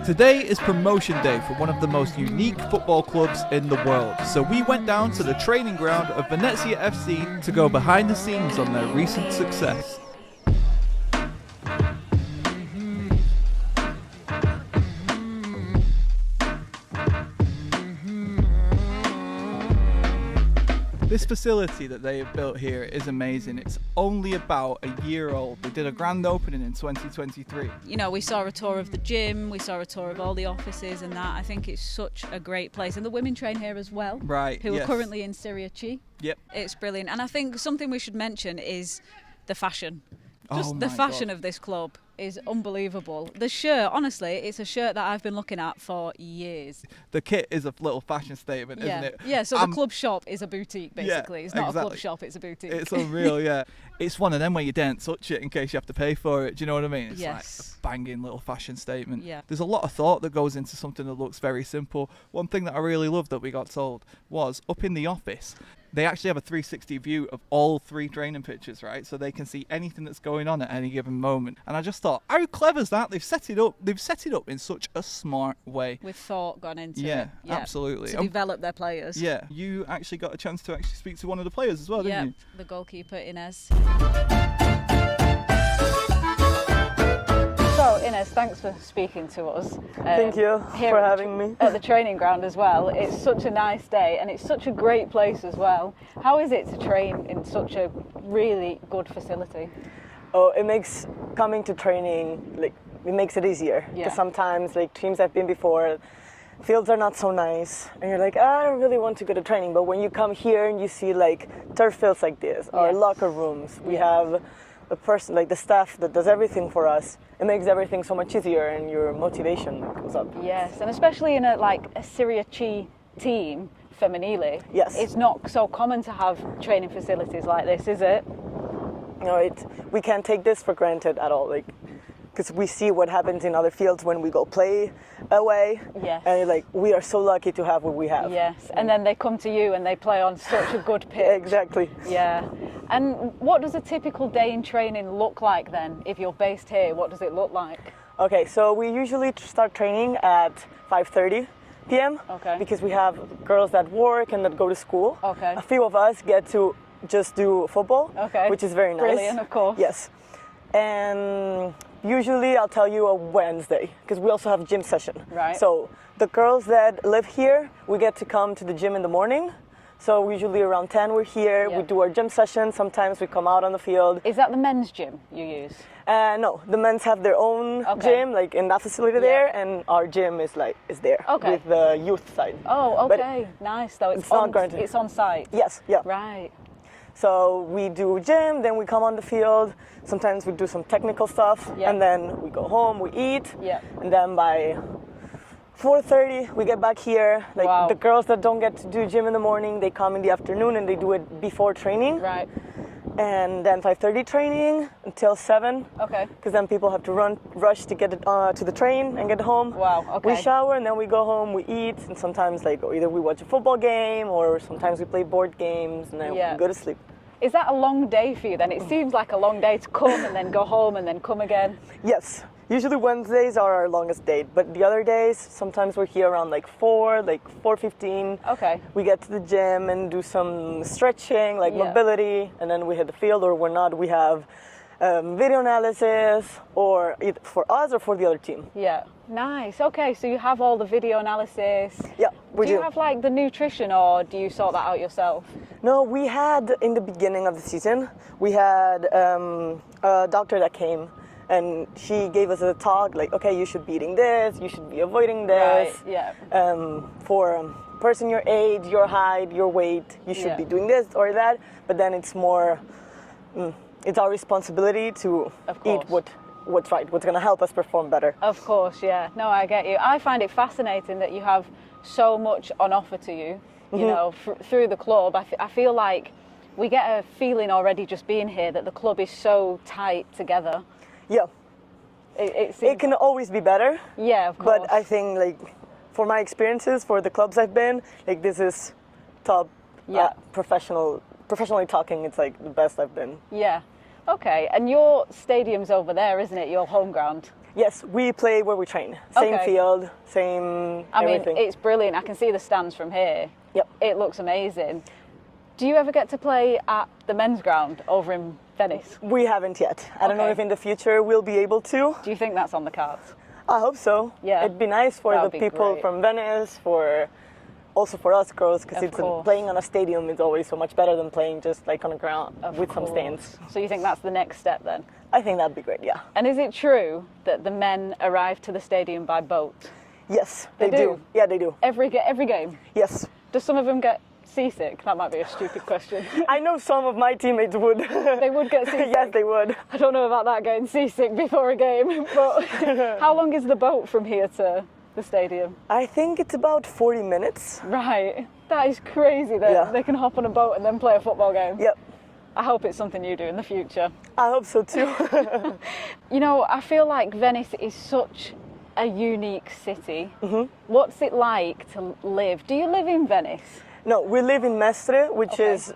Today is promotion day for one of the most unique football clubs in the world, so we went down to the training ground of Venezia FC to go behind the scenes on their recent success. This facility that they have built here is amazing. It's only about a year old. They did a grand opening in 2023. You know, we saw a tour of the gym, we saw a tour of all the offices and that. I think it's such a great place. And the women train here as well. Right, Who yes. are currently in Serie A. Yep. It's brilliant. And I think something we should mention is the fashion. Just Oh the my fashion God. of this club is unbelievable. The shirt, honestly, it's a shirt that I've been looking at for years. The kit is a little fashion statement, Yeah, isn't it? yeah. So the club shop is a boutique, basically. Yeah, it's not a club exactly. shop; it's a boutique. It's unreal, yeah. It's one of them where you daren't touch it in case you have to pay for it. Do you know what I mean? It's Yes. like a banging little fashion statement. Yeah. There's a lot of thought that goes into something that looks very simple. One thing that I really loved that we got told was up in the office, they actually have a 360 view of all 3 training pitches, right? So they can see anything that's going on at any given moment. And I just thought, how clever is that? They've set it up in such a smart way. With thought gone into it. Yeah, absolutely. To develop their players. Yeah, you actually got a chance to actually speak to one of the players as well, didn't you? The goalkeeper, Inés. So, Inés, thanks for speaking to us. Thank you here for at having me. At the training ground as well. It's such a nice day and it's such a great place as well. How is it to train in such a really good facility? Oh, it makes coming to training, it makes it easier. Yeah. Because sometimes, teams I've been before, fields are not so nice. And you're like, I don't really want to go to training. But when you come here and you see, turf fields like this, or Yes. locker rooms, we have a person, the staff that does everything for us. It makes everything so much easier and your motivation goes up. Yes, and especially in a Serie A team, Femminile. Yes. It's not so common to have training facilities like this, is it? No, we can't take this for granted at all. Because we see what happens in other fields when we go play away. Yes. And we are so lucky to have what we have. Yes, and then they come to you and they play on such a good pitch. Exactly. Yeah. And what does a typical day in training look like then? If you're based here, what does it look like? Okay, so we usually start training at 5:30 p.m. Okay. Because we have girls that work and that go to school. Okay. A few of us get to just do football, Okay. which is very nice. Brilliant, of course. Yes. And usually I'll tell you a Wednesday, because we also have a gym session. Right. So the girls that live here, we get to come to the gym in the morning. So usually around 10 we're here, Yeah. we do our gym session, sometimes we come out on the field. Is that the men's gym you use? No, the men's have their own Okay. gym, in that facility there, and our gym is there Okay. with the youth side. Oh, But okay. Nice. So it's not granted. It's on site. Yes, yeah. Right. So we do gym, then we come on the field. Sometimes we do some technical stuff, Yeah. and then we go home, we eat, Yeah. and then by 4:30 we get back here. Wow. The girls that don't get to do gym in the morning, they come in the afternoon and they do it before training. Right. And then 5:30 training until 7. Okay. Because then people have to rush to get to the train and get home. Wow, okay. We shower and then we go home, we eat, and sometimes either we watch a football game or sometimes we play board games and then Yeah. we go to sleep. Is that a long day for you then? It seems like a long day to come and then go home and then come again. Yes. Usually Wednesdays are our longest day, but the other days, sometimes we're here around 4:15. Okay. We get to the gym and do some stretching, Yeah. mobility, and then we hit the field, or we're not, we have video analysis, or either for us or for the other team. Yeah. Nice. Okay, so you have all the video analysis. Yeah, we Do you have the nutrition or do you sort that out yourself? No, we had, in the beginning of the season, we had a doctor that came and she gave us a talk okay, you should be eating this, you should be avoiding this. Right, yeah. For a person your age, your height, your weight, you should Yeah. be doing this or that. But then it's more, it's our responsibility to Of eat course. what's right, what's going to help us perform better. Of course, yeah. No, I get you. I find it fascinating that you have so much on offer to you, you know, through the club. I feel like we get a feeling already just being here that the club is so tight together. Yeah, It it can always be better. Yeah, of course. But I think for my experiences, for the clubs I've been, this is top. Yeah. Professionally talking, it's the best I've been. Yeah. Okay, and your stadium's over there, isn't it? Your home ground. Yes, we play where we train. Same Okay. field, same everything. It's brilliant. I can see the stands from here. Yep. It looks amazing. Do you ever get to play at the men's ground over in Venice? We haven't yet. I don't know Okay. if in the future we'll be able to. Do you think that's on the cards? I hope so. Yeah. It'd be nice for That the would be people great. from Venice, also for us girls, because Of course. playing on a stadium is always so much better than playing just like on a ground Of with some course. stands. So you think that's the next step then? I think that'd be great, yeah. And is it true that the men arrive to the stadium by boat? Yes, They they do? do. Yeah, they do. Every game? Yes. Do some of them get seasick? That might be a stupid question. I know some of my teammates would. They would get seasick? Yes, they would. I don't know about that, getting seasick before a game, but how long is the boat from here to the stadium? I think it's about 40 minutes. Right. That is crazy that Yeah. they can hop on a boat and then play a football game. Yep. I hope it's something you do in the future. I hope so too. You know, I feel like Venice is such a unique city. Mm-hmm. What's it like to live? Do you live in Venice? No, we live in Mestre, which Okay. is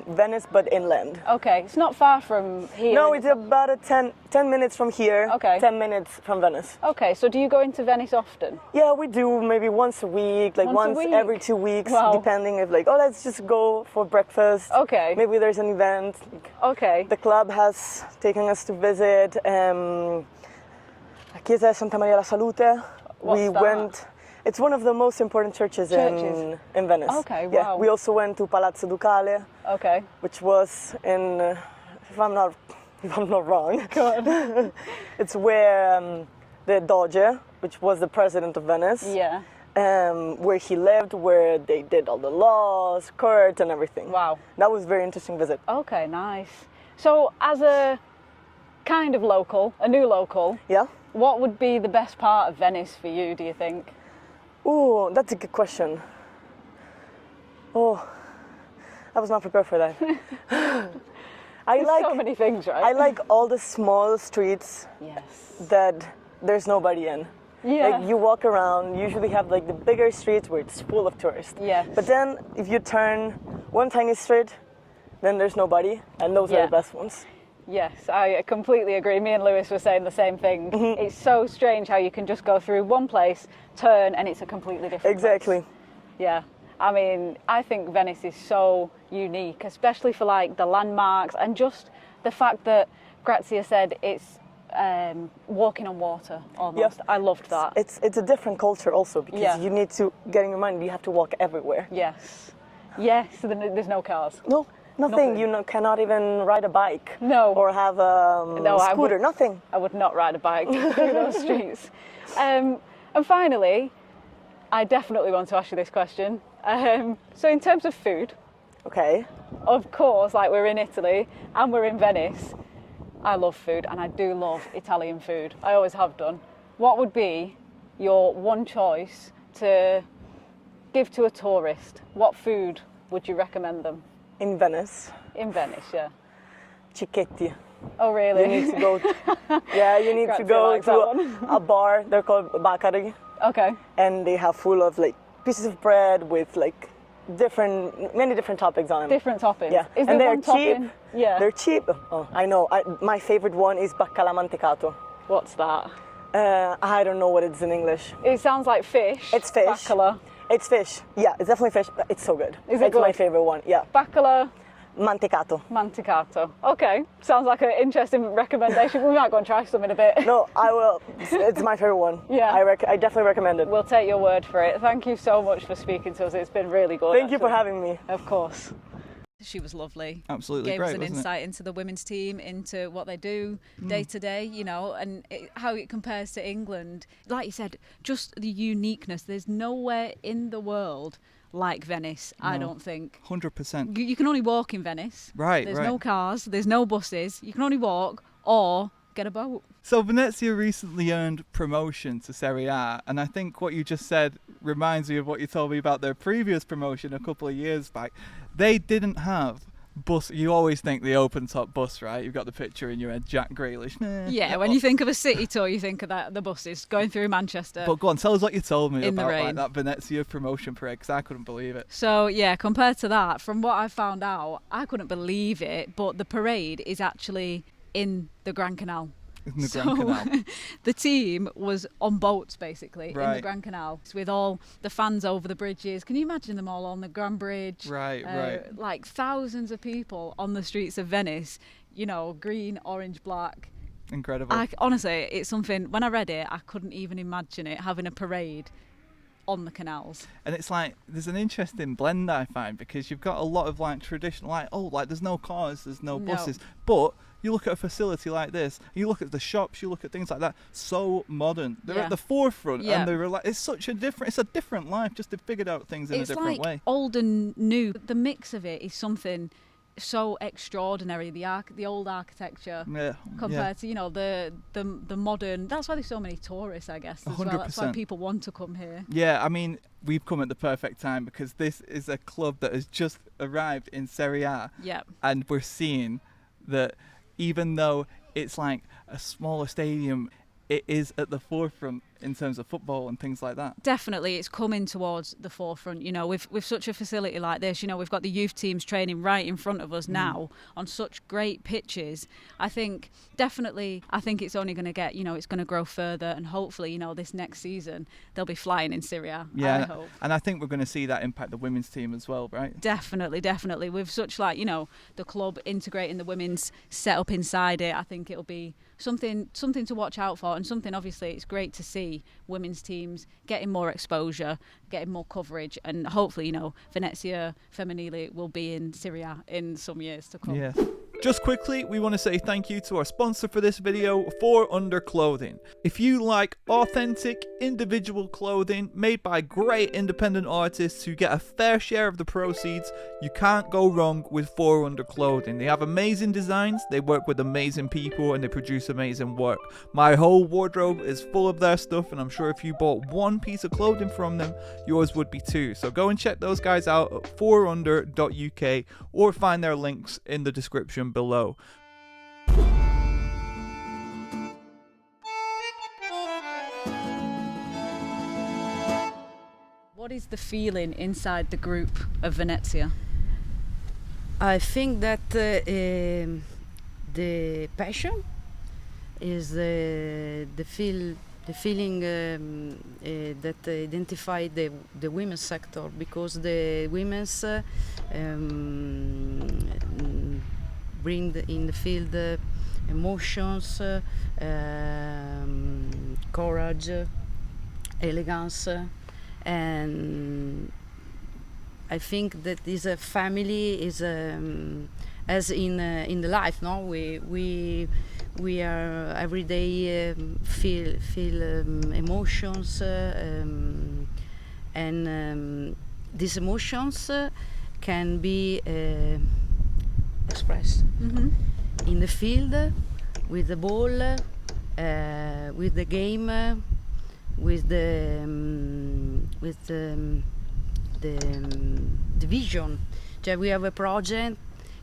Venice but inland. Okay, it's not far from here. No, is it's it? about 10 minutes from here, Okay. 10 minutes from Venice. Okay, so do you go into Venice often? Yeah, we do maybe once a week, like Once a once week? every 2 weeks, Wow. depending if like, oh, let's just go for breakfast. Okay. Maybe there's an event. Okay. The club has taken us to visit La Chiesa di Santa Maria la Salute. What's we that? went. It's one of the most important churches. In Venice. Okay, Yeah, wow. we also went to Palazzo Ducale, Okay. which was in, if I'm not wrong, it's where the Doge, which was the president of Venice, Yeah. where he lived, where they did all the laws, court, and everything. Wow. That was a very interesting visit. Okay, nice. So as a kind of local, a new local, Yeah. what would be the best part of Venice for you, do you think? Oh, that's a good question. Oh, I was not prepared for that. There's so many things, right? I like all the small streets Yes. that there's nobody in. Yeah. Like you walk around, you usually have like the bigger streets where it's full of tourists. Yes. But then if you turn one tiny street, then there's nobody, and those are Yeah. the best ones. Yes, I completely agree. Me and Lewis were saying the same thing. Mm-hmm. It's so strange how you can just go through one place, turn, and it's a completely different Exactly. place. Yeah. I mean, I think Venice is so unique, especially for like the landmarks and just the fact that Grazia said it's walking on water almost. Yeah. I loved that. It's a different culture also, because Yeah. you need to get in your mind, you have to walk everywhere. Yes. Yes, there's no cars. No, nothing. Nothing. You cannot even ride a bike. No. Or have a No, I scooter. would- Nothing. I would not ride a bike through those streets. And finally, I definitely want to ask you this question. So in terms of food, Okay. of course, like we're in Italy and we're in Venice, I love food and I do love Italian food. I always have done. What would be your one choice to give to a tourist? What food would you recommend them? In Venice, In Venice, yeah. cicchetti. Oh, really? You need to go. Yeah, you need to Grazia go likes to that one. a bar. They're called Bacari, Okay. and they have full of like pieces of bread with like many different toppings on them. Different toppings. Yeah, Is and there they're one cheap. topping? Yeah. They're cheap. Oh, I know. My favorite one is baccalà mantecato. What's that? I don't know what it's in English. It sounds like fish. It's fish. Bacala. It's fish. Yeah, it's definitely fish. But it's so good. Is it It's my good? favorite one. Yeah, Bacala mantecato. mantecato. Okay, sounds like an interesting recommendation. We might go and try some in a bit. No, I will. It's my favorite one. Yeah. I definitely recommend it. We'll take your word for it. Thank you so much for speaking to us. It's been really good. Thank you for actually. having me. Of course. She was lovely. Absolutely Gave great, us an wasn't it? insight into the women's team, into what they do day to day, you know, and how it compares to England. Like you said, just the uniqueness. There's nowhere in the world like Venice, I No. don't think. 100%. You can only walk in Venice. Right, There's right. no cars, there's no buses. You can only walk or get a boat. So Venezia recently earned promotion to Serie A, and I think what you just said reminds me of what you told me about their previous promotion a couple of years back. They didn't have bus. You always think the open top bus, right? You've got the picture in your head, Jack Grealish. Yeah, when you think of a city tour, you think of the buses going through Manchester. But go on, tell us what you told me In the about like rain. that Venezia promotion parade, because I couldn't believe it. So, yeah, compared to that, from what I found out, I couldn't believe it, but the parade is actually in the Grand Canal. In the Grand Canal. The team was on boats basically in the Right. Grand Canal with all the fans over the bridges. Can you imagine them all on the Grand Bridge? Right. Like thousands of people on the streets of Venice, you know, green, orange, black. Incredible. Honestly, it's something, when I read it, I couldn't even imagine it, having a parade on the canals. And it's like, there's an interesting blend I find, because you've got a lot of like traditional, like, there's no cars, there's no buses, but you look at a facility like this, you look at the shops, you look at things like that, so modern. They're at the forefront, and they're like, it's a different life, just they've figured out things in a different way. It's like old and new. The mix of it is something so extraordinary. The old architecture compared to, you know, the modern. That's why there's so many tourists, I guess, as well. That's why 100%. people want to come here. Yeah, I mean, we've come at the perfect time, because this is a club that has just arrived in Serie A. Yeah. And we're seeing that even though it's like a smaller stadium, it is at the forefront in terms of football and things like that. Definitely, it's coming towards the forefront. You know, with such a facility like this, you know, we've got the youth teams training right in front of us now on such great pitches. I think it's only going to get, you know, it's going to grow further, and hopefully, you know, this next season they'll be flying in Serie A. Yeah, I hope. and I think we're going to see that impact the women's team as well, right? Definitely. With such, like, you know, the club integrating the women's setup inside it, I think it'll be something to watch out for, and something, obviously, it's great to see women's teams getting more exposure, getting more coverage, and hopefully, you know, Venezia Femminile will be in Serie A in some years to come. Yeah. Just quickly, we want to say thank you to our sponsor for this video, 4 Under Clothing. If you like authentic, individual clothing made by great independent artists who get a fair share of the proceeds, you can't go wrong with 4 Under Clothing. They have amazing designs, they work with amazing people, and they produce amazing work. My whole wardrobe is full of their stuff, and I'm sure if you bought one piece of clothing from them, yours would be too. So go and check those guys out at 4under.uk, or find their links in the description below. What is the feeling inside the group of Venezia? I think that the passion is the feeling that identify the women's sector, because the women's bring in the field emotions, courage, elegance, and I think that this family is as in the life. No, we are every day feel emotions, and these emotions can be expressed in the field, with the ball, with the game, with the vision. We have a project,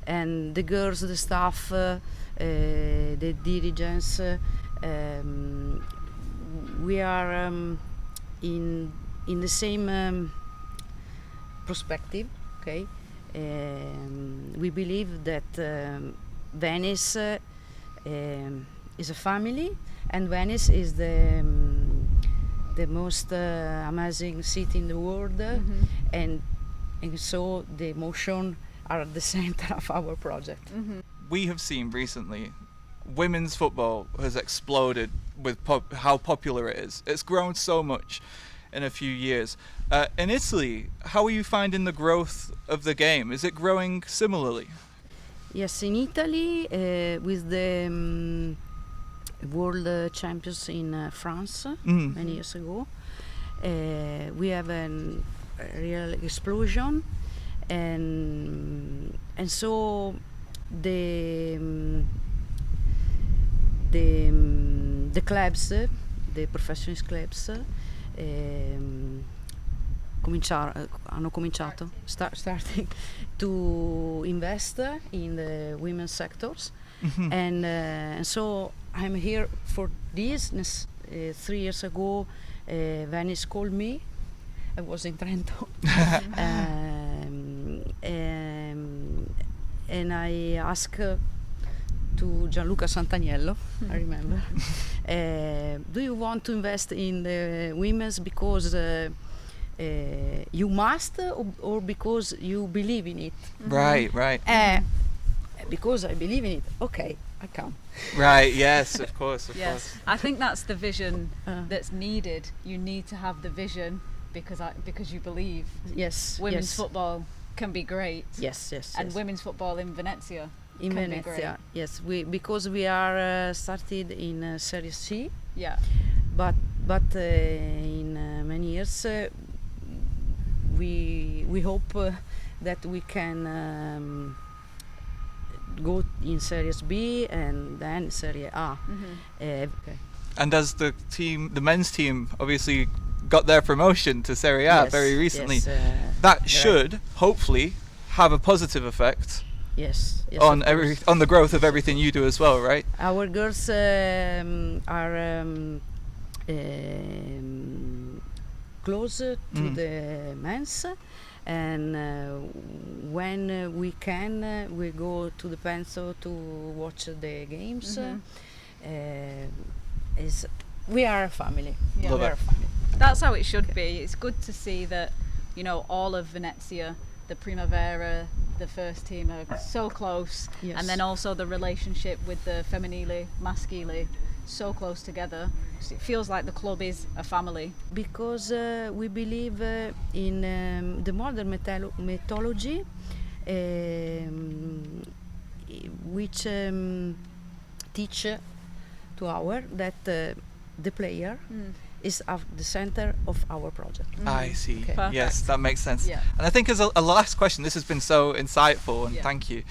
and the girls, the staff, the dirigents, we are in the same perspective. Okay, we believe that Venice is a family, and Venice is the most amazing city in the world, and so the emotion are at the center of our project. We have seen recently women's football has exploded with how popular it is. It's grown so much in a few years. In Italy, how are you finding the growth of the game? Is it growing similarly? Yes, in Italy, with the world champions in France many years ago, we have a real explosion, and so the clubs, the professional clubs, starting to invest in the women's sectors, and so I'm here for this. 3 years ago, Venice called me. I was in Trento, and I asked to Gianluca Santaniello, I remember. Do you want to invest in the women's because you must, or because you believe in it? Right. Because I believe in it. Okay, I come. Right. Yes. Of course. Of Yes, course. I think that's the vision that's needed. You need to have the vision because you believe Yes. women's yes. football can be great. Yes. And women's football in Venezia in can be Venezia. Yes, because we are started in Serie C, great. Yeah. but in many years we hope that we can go in Series B and then Serie A. Okay. And as the men's team obviously got their promotion to Serie A Yes, very recently, yes, that right. should hopefully have a positive effect Yes, on of course. on the growth of everything you do as well, right? Our girls are close to the men's, and when we can, we go to the Penso to watch the games. We are a family. Yeah. Love we it. are a family. That's how it should be. It's good to see that, you know, all of Venezia, the Primavera, the first team are so close. Yes. And then also the relationship with the Femminile, Maschile, so close together. It feels like the club is a family. Because we believe in the modern mythology, which teach to our that the player is at the center of our project. I see. Okay. Yes, Perfect. that makes sense. Yeah. And I think as a last question, this has been so insightful, and Yeah. thank you.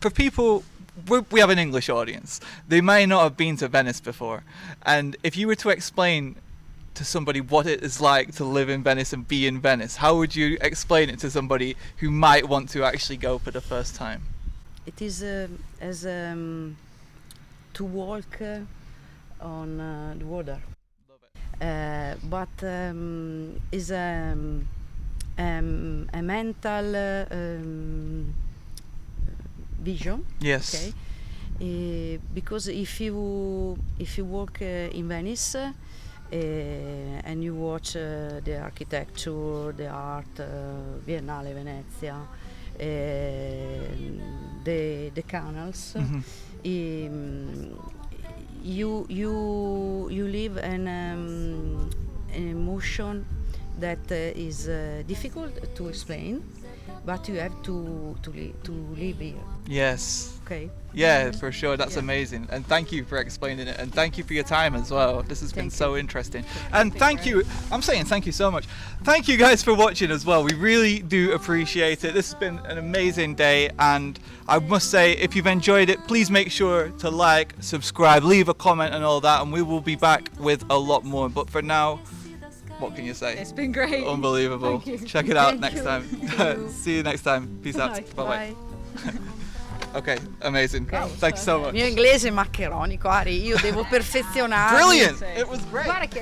For people, we have an English audience. They may not have been to Venice before, and if you were to explain to somebody what it is like to live in Venice and be in Venice, how would you explain it to somebody who might want to actually go for the first time? It is as to walk on the water. But is a mental vision. Yes. Okay. Because if you walk in Venice and you watch the architecture, the art, Biennale Venezia, the canals, you live an emotion that is difficult to explain, but you have to live here. Yes. Okay. Yeah, for sure. That's Yeah. amazing. And thank you for explaining it. And thank you for your time as well. This has been Thank so you. interesting. And thank you. I'm saying thank you so much. Thank you guys for watching as well. We really do appreciate it. This has been an amazing day. And I must say, if you've enjoyed it, please make sure to like, subscribe, leave a comment and all that. And we will be back with a lot more. But for now, what can you say? It's been great. Unbelievable. Thank you. Check it out Thank next you. time. Thank you. See you next time. Peace out. Bye. Bye-bye. Okay, amazing. Okay. Thanks so Il much. mio inglese è maccheronico, Ari, io devo perfezionarmi. Brilliant. It was great. Guarda che